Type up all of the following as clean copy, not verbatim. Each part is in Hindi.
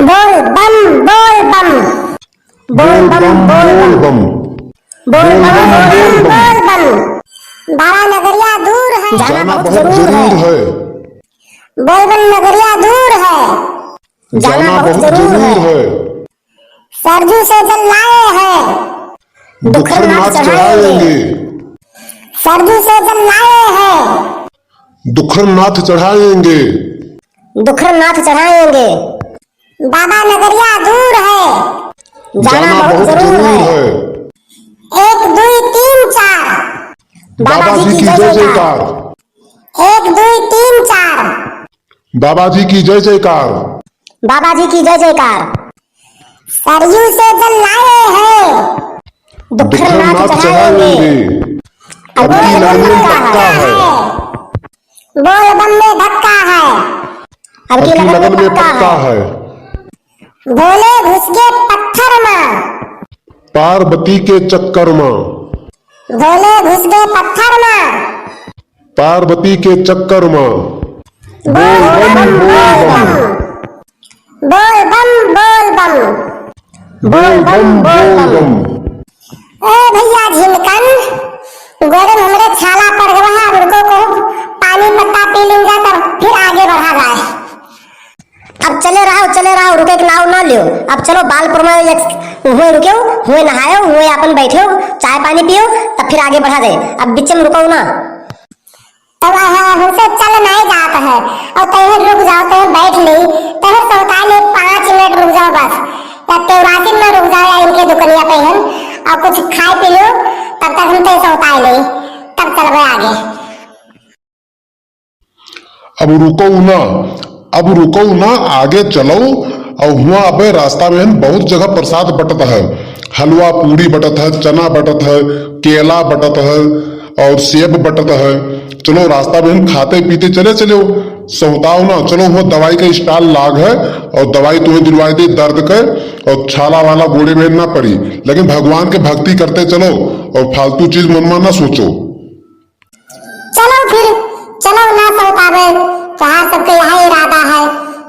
बोल बम बोल बम बोल बम बोल बम बोल बम बोल बम। बाबा नगरिया दूर है, जाना बहुत जरूर है। बोल बम नगरिया दूर है, जाना बहुत जरूर है। सरजू से जल लाए हैं, दुखर नाथ चढ़ाएंगे। सरजू से जल लाए हैं, दुखर नाथ चढ़ाएंगे। दुखर नाथ चढ़ाएंगे। बाबा नगरिया दूर है, जाना बहुत जरूर है। 1 2 3 4 बाबा जी की जय जयकार। 1 2 3 4 बाबा जी की जय जयकार। बाबा जी की जय जयकार। सरयू से जल लाए हैं, दुखर नाथ चढ़ाएंगे। अब की लाइन में धक्का है, बोल बम में धक्का है, अब की लगन में पक्का है। भोले घुस के पत्थर में, पार्वती के चक्कर में। भोले घुस गए पत्थर में, पार्वती के चक्कर में। बोल बम बोल बम बोल बम बोल बम बोल बम बोल बम। ए भैया झिमकन गोरे में हमरे छाला पड़ गया है, उनको को पानी पत्ता पी लूंगा तब फिर आगे बढ़ा जाए। अब चले रहो रुके के नाव ना लियो। अब चलो बालपुर में हुए रुके हुए नहायो हुए अपन बैठे चाय पानी पियो तब फिर आगे बढ़ा जाए। अब बीच में रुको ना, तब हमसे चल नहीं जाता है और तैयार रुक जाओ, तैयार बैठ ली तैयार सोता ले 5 मिनट रुक जाओ बस, या 83 में रुक जाओ या इनके दुकानिया पे हम और कुछ खाए पी लो तब तक हम तो सोता ले तब चलबे आगे। अब रुको ना आगे चलो। और हुआ अब रास्ता में बहुत जगह प्रसाद बटत है, हलवा पूरी बटत है, चना बटत है, केला बटत है और सेब बटत है। चलो रास्ता में हम खाते पीते चले सोताओ ना। चलो वो दवाई का स्टॉल लाग है और दवाई तुम्हें दिलवाई दे दर्द के और छाला वाला गोड़े में ना पड़ी, लेकिन भगवान के भक्ति करते चलो और फालतू चीज मन में ना सोचो। चलो ना सोतावे कहा सबके यही इरादा है।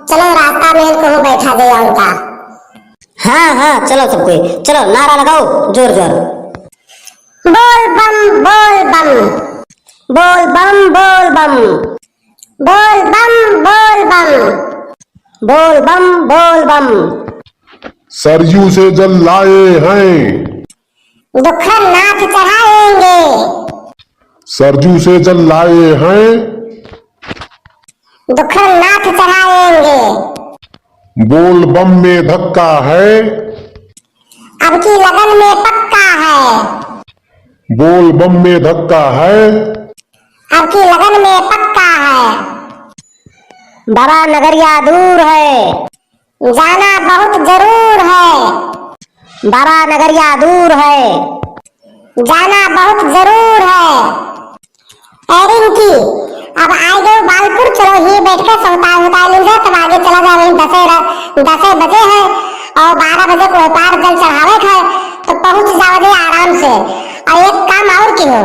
चलो रास्ता में कहो बैठा दे उनका। हाँ चलो सब कोई चलो नारा लगाओ जोर जोर। बोल बम बोल बम बोल बम बोल बम बोल बम बोल बम बोल बम बोल बम। सरयू से जल लाए हैं, दुखर नाथ चढ़ाएंगे। सरजू से जल लाए हैं, दुखर नाथ चढ़ाएंगे। बोल बम में धक्का है, अब की लगन में पक्का है। बोल बम में धक्का है, अब की लगन में पक्का है। बाबा नगरिया दूर है, जाना बहुत जरूर है। बाबा नगरिया दूर है, जाना बहुत जरूर है। की अब आए गए बालपुर, चलो ही बैठ कर सोता मिल जाए तब आगे चला जाए। 10 बजे है और 12 बजे को पार जल चढ़ावे है तो पहुंच जाओगे आराम से। और एक काम और की हो,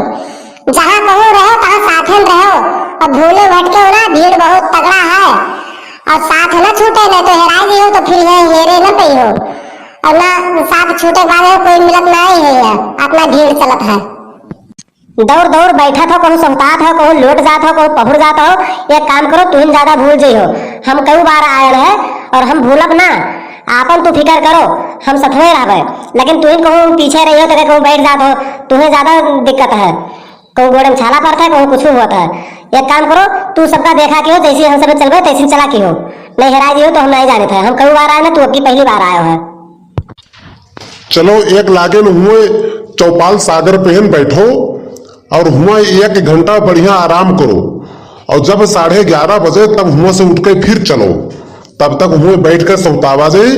जहाँ कहो रहो तहाँ साथ में रहो और भूले भटके हो ना, भीड़ बहुत तगड़ा है और साथ न छूटे, नहीं तो हेरा गई हो तो फिर हेरे न पई हो और ना साथ छूटे बाद कोई मिलत नहीं है, अपना भीड़ चलत है। दौड़ दौड़ बैठा था, कहूँ सोहतात हो, कहूँ लोट जात हो, कहूँ पहुड़ जाता हो। एक काम करो तुम ज्यादा भूल जाइ हो, हम कई बार आए है और हम भूलब ना। आपन तू फिकर करो हम सथवे रहे, लेकिन तुम कहूँ पीछे रही हो तो कहूँ बैठ जात हो, तुम्हें ज्यादा दिक्कत है। कहूँ गोड़े में छाला पड़ता है, कहूँ कुछ होता है। एक काम करो तू सबका देखा कि हो, जैसे हम सब चल गए तैसे चला की हो, नहीं हेरा दी हो तो हम नहीं जाने थे। हम कई बार आए ना, तू अब पहली बार आयो है। चलो एक लागे हुए चौपाल सागर पे बैठो और हुआ 1 घंटा बढ़िया आराम करो और जब 11:30 बजे तब हुआ से उठ के फिर चलो, तब तक हुए बैठ कर सोतावा जाए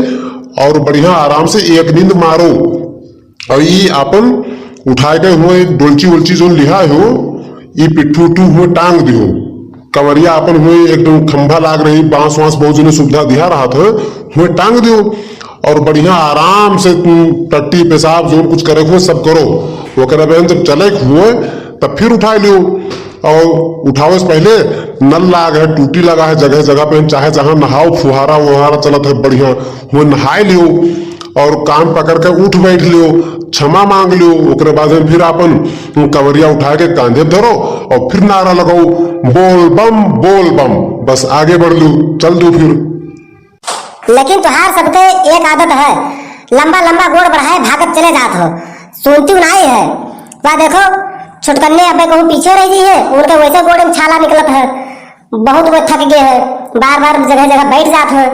और बढ़िया आराम से एक नींद मारो। और ये अपन उठाए गए हुए डोलची जो लिहा हो ये पिट्ठू हुए टांग दियो। कवरिया अपन हुए एकदम खंभा लाग रही, बांस वांस बहुत जने सुविधा दिया रहा था, हुए टांग दियो और बढ़िया आराम से टट्टी पेशाब जो कुछ करे हुए सब करो। वो कह रहे जब चले हुए तब फिर उठा लियो। और उठावे से पहले नल लाग है, टूटी लगा है जगह जगह पे, चाहे जहां नहाओ फुहारा वुहारा चलत है बढ़िया, वो नहाए लियो और कान पकड़ के उठ बैठ लियो, क्षमा मांग लियो। ओकरे बाद में फिर अपन कवरिया उठा के कांधे धरो और फिर नारा लगाओ, बोल बम, बस आगे बढ़ लू, चल दो फिर। लेकिन तुहार सबके एक आदत है, लंबा लंबा गोड़ बढ़ाए भागत चले जात हो, सुनती नहीं है। वह देखो छुटकन्ने अबे कहूँ पीछे रह गई है, उनके वैसे गोड़ में छाला निकलत है, बहुत वो थक गए है, बार बार जगह जगह बैठ जात है।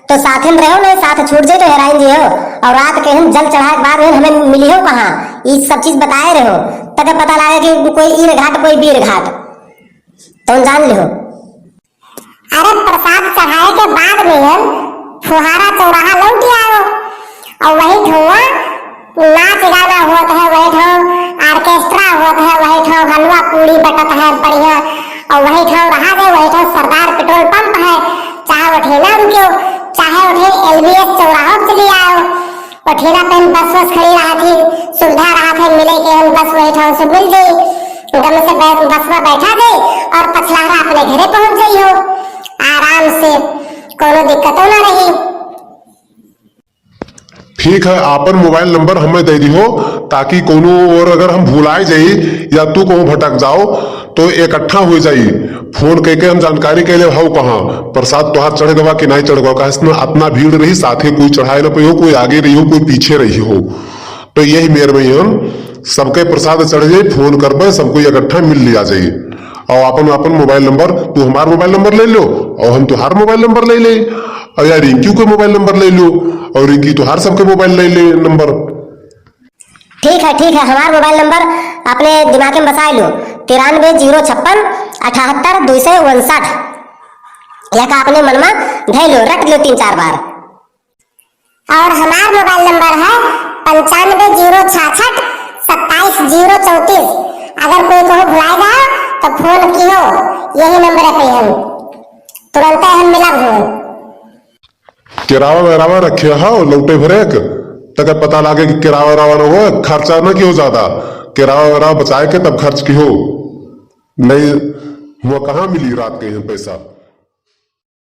तो साथे में रहो ना, साथ छूट जाए तो हेराइन जी हो, और रात के हम जल चढ़ाए के बाद हमें मिली हो कहाँ, ये सब चीज बताए रहो, तब पता लगे कि कोई ईर घाट कोई बीर घाट, तो जान लिहो। अरे प्रसाद चढ़ाए के बाद में हम फुहारा चौराहा लौट आओ, और वही ठुआ नाच गाना होता है, वही ठो ऑर्केस्ट्रा होता है, वही ठो हलवा पूड़ी बटत है बढ़िया, और वही ठो रहा गए, वही ठो सरदार पेट्रोल पंप है, चाहे वो ठेला रुको, चाहे उठे LBS चौराहा चली आओ, वो ठेला पे बस बस खड़ी रहा थी, सुविधा रहा थे मिले के हम बस वही ठो से मिल गई, गम से बस में बैठा गए और पछलारा अपने घरे पहुंच गई हो आराम से, कोनो दिक्कतों ना रही। ठीक है, आपन मोबाइल नंबर हमें दे दी हो, ताकि कोनो और अगर हम भुलाए जाई या तू कहूँ भटक जाओ तो इकट्ठा हो जाई, फोन करके हम जानकारी के लिए हो कहाँ प्रसाद तोहार चढ़ गवा कि नहीं चढ़ गवा, कहा अपना भीड़ रही, साथे कोई चढ़ाए न हो, कोई आगे रही हो, कोई पीछे रही हो। तो यही मेर में हम सबके प्रसाद चढ़ जाये, फोन करबे सबको इकट्ठा मिल लिया जाये। और अपन मोबाइल नंबर, तू हमारा मोबाइल नंबर ले लो और हम तुहार मोबाइल नंबर ले ले, और या रिंकी को मोबाइल नंबर ले लो और रिंकी तुहार सबके मोबाइल ले ले नंबर। ठीक है, हमारा मोबाइल नंबर अपने दिमाग में बसा लो, 93 056 78 259, यह का अपने मन में धै लो, रट लो 3-4 बार। और हमारा मोबाइल नंबर है 95 066 27 034, अगर कोई को भुलाएगा तो फोन की हो, यही नंबर पे हम तुरंत हम मिला हो। किरावा वेरावा रखे हो लौटे भरे तक पता लगे कि किरावा वेरावा न हो, खर्चा न क्यों ज्यादा, किरावा वेरावा बचाए के तब खर्च की हो, नहीं वो कहाँ मिली रात के पैसा।